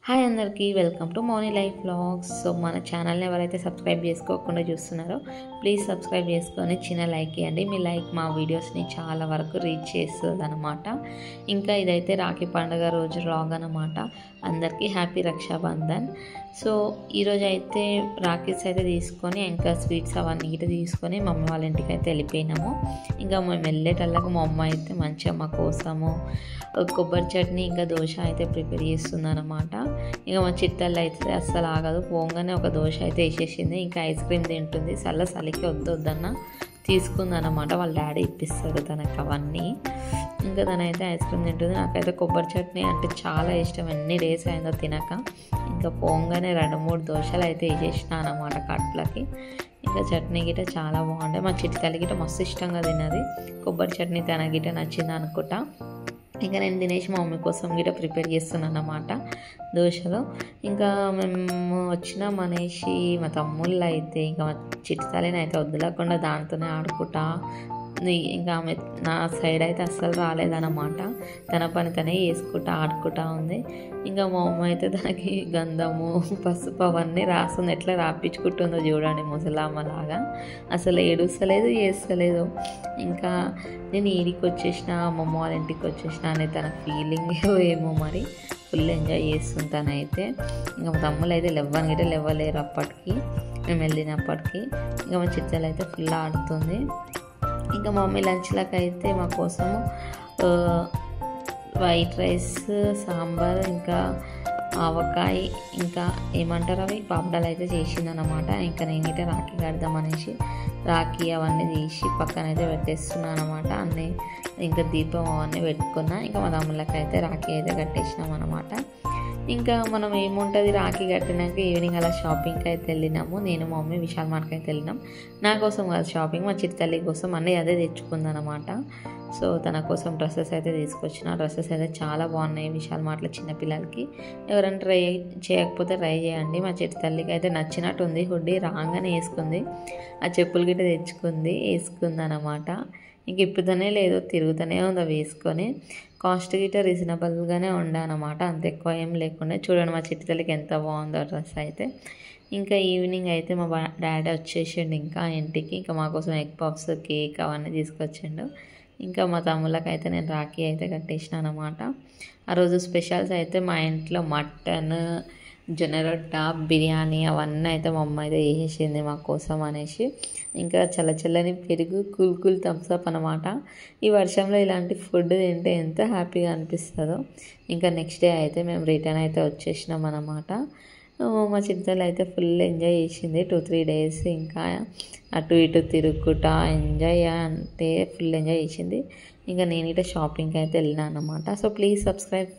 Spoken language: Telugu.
హాయ్ అందరికీ welcome to Mouni life vlogs. So మన ఛానల్ని ఎవరైతే సబ్స్క్రైబ్ చేసుకోకుండా చూస్తున్నారో ప్లీజ్ సబ్స్క్రైబ్ చేసుకొని చిన్న లైక్ ఇవ్వండి. మీ లైక్ మా వీడియోస్ని చాలా వరకు రీచ్ చేస్తుంది అనమాట. ఇంకా ఇదైతే రాఖీ పండుగ రోజు వ్లాగ్ అనమాట. అందరికీ హ్యాపీ రక్షాబంధన్. సో ఈరోజు అయితే రాఖీస్ అయితే తీసుకొని ఇంకా స్వీట్స్ అవన్నీ గిట్ట తీసుకొని మమ్మీ వాళ్ళ ఇంటికి అయితే వెళ్ళిపోయినాము. ఇంకా మేము వెళ్ళేటల్లకు మా అమ్మ అయితే మంచిగా మా కోసము కొబ్బరి చట్నీ ఇంకా దోశ అయితే ప్రిపేర్ చేస్తుంది అనమాట. ఇంకా మా చిట్టల్లో అయితే అస్సలు ఆగదు, పోగానే ఒక దోశ అయితే వేసేసింది. ఇంకా ఐస్ క్రీమ్ తింటుంది, చలికి వద్దొద్దన్న తీసుకుందనమాట. వాళ్ళ డాడీ ఇప్పిస్తాడు తనకు అవన్నీ. ఇంకా తనైతే ఐస్ క్రీమ్ తింటుంది. నాకైతే కొబ్బరి చట్నీ అంటే చాలా ఇష్టం, ఎన్ని డేస్ అయిందో తినక. ఇంకా పోగానే 2-3 దోశలు అయితే వేసేసిన అనమాట కట్లకి. ఇంకా చట్నీ గిట్ట చాలా బాగుండే. మా చిట్టల్లి గిట్ట మస్తు ఇష్టంగా తిన్నది కొబ్బరి చట్నీ, తన గిట్ట నచ్చింది అనుకుంటా. ఇంకా నేను తినేసి మా మమ్మీ కోసం గిట్ట ప్రిపేర్ చేస్తున్నాను అన్నమాట దోశలు. ఇంకా మేము వచ్చినాం అనేసి మా తమ్ముళ్ళు అయితే ఇంకా మా చిట్టాలని అయితే వదిలేకుండా దాంతోనే ఆడుకుంటా. ఇంకా ఆమె నా సైడ్ అయితే అస్సలు రాలేదన్నమాట. తన పని తనే వేసుకుంటా ఆడుకుంటా ఉంది. ఇంకా మా అమ్మ అయితే తనకి గంధము పసుపు అవన్నీ రాస్తుంది. ఎట్లా రాపించుకుంటుందో చూడండి, ముసలామ్మలాగా. అసలు ఏడుస్తలేదు, చేస్తలేదు. ఇంకా నేను ఈడికి వచ్చేసిన, అమ్మమ్మ వాళ్ళ ఇంటికి వచ్చేసిన అనే తన ఫీలింగ్ ఏమో మరి. ఫుల్ ఎంజాయ్ చేస్తుంది తనైతే. ఇంకా మా తమ్ముళ్ళు అయితే లేవలేరు అప్పటికి, మేము వెళ్ళినప్పటికీ. ఇంకా మా చిట్టలు అయితే ఫుల్ ఆడుతుంది. ఇంకా మా మమ్మీ లంచ్లకు అయితే మా కోసము వైట్ రైస్, సాంబార్, ఇంకా ఆవకాయ, ఇంకా ఏమంటారు అవి పాపడాలు అయితే చేసిందనమాట. ఇంకా నేనైతే రాఖీ కడదామనేసి రాఖీ అవన్నీ తీసి పక్కన అయితే పెట్టేస్తున్నాను అనమాట. అన్నీ ఇంకా దీపం అవన్నీ పెట్టుకున్నా. ఇంకా మా తమ్ముళ్ళకి అయితే రాఖీ అయితే కట్టేసినాం అనమాట. ఇంకా మనం ఏముంటుంది, రాఖీ కట్టినాక ఈవినింగ్ అలా షాపింగ్కి అయితే వెళ్ళినాము. నేను మా మమ్మీ విశాల్ మార్ట్కి అయితే వెళ్ళినాం. నా కోసం కాదు షాపింగ్, మా చిట్టల్లి కోసం అన్నీ అదే తెచ్చుకుందనమాట. సో తన కోసం డ్రెస్సెస్ అయితే తీసుకొచ్చిన. డ్రెస్సెస్ అయితే చాలా బాగున్నాయి విశాల్ మార్ట్లో చిన్నపిల్లలకి. ఎవరైనా ట్రై చేయకపోతే ట్రై చేయండి. మా చిట్టల్లికి అయితే నచ్చినట్టుంది. హుడ్డీ రాగానే వేసుకుంది, ఆ చెప్పులు గిట్ట తెచ్చుకుంది, వేసుకుంది అనమాట. ఇంక ఇప్పుతూనే లేదు, తిరుగుతూనే ఉంది అవి వేసుకొని. కాస్ట్ గిట్ట రీజనబుల్గానే ఉండే అనమాట, అంత ఎక్కువ ఏం లేకుండా. చూడండి మా చిట్టతల్లికి ఎంత బాగుందో డ్రెస్ అయితే. ఇంకా ఈవినింగ్ అయితే మా డాడీ వచ్చేసిండు ఇంకా ఇంటికి. ఇంకా మా కోసం ఎగ్ పఫ్స్, కేక్ అవన్నీ తీసుకొచ్చిండు. ఇంకా మా తమ్ముళ్ళకి అయితే నేను రాఖీ అయితే కట్టేసిన అనమాట. ఆ రోజు స్పెషల్స్ అయితే మా ఇంట్లో మటన్, జొన్న రొట్ట, బిర్యానీ అవన్నీ అయితే మా అమ్మ అయితే వేసేసింది మా కోసం అనేసి. ఇంకా చల్లని పెరుగు, కూల్ థమ్స్అప్ అనమాట. ఈ వర్షంలో ఇలాంటి ఫుడ్ తింటే ఎంత హ్యాపీగా అనిపిస్తుందో. ఇంకా నెక్స్ట్ డే అయితే మేము రిటర్న్ అయితే వచ్చేసినాం అనమాట. మా చిట్టలు అయితే ఫుల్ ఎంజాయ్ చేసింది 2-3 డేస్. ఇంకా అటు ఇటు తిరుగుకుంటా ఎంజాయ్ అంటే ఫుల్ ఎంజాయ్ చేసింది. ఇంకా నేను ఇట్లా షాపింగ్కి అయితే వెళ్ళినా అనమాట. So please subscribe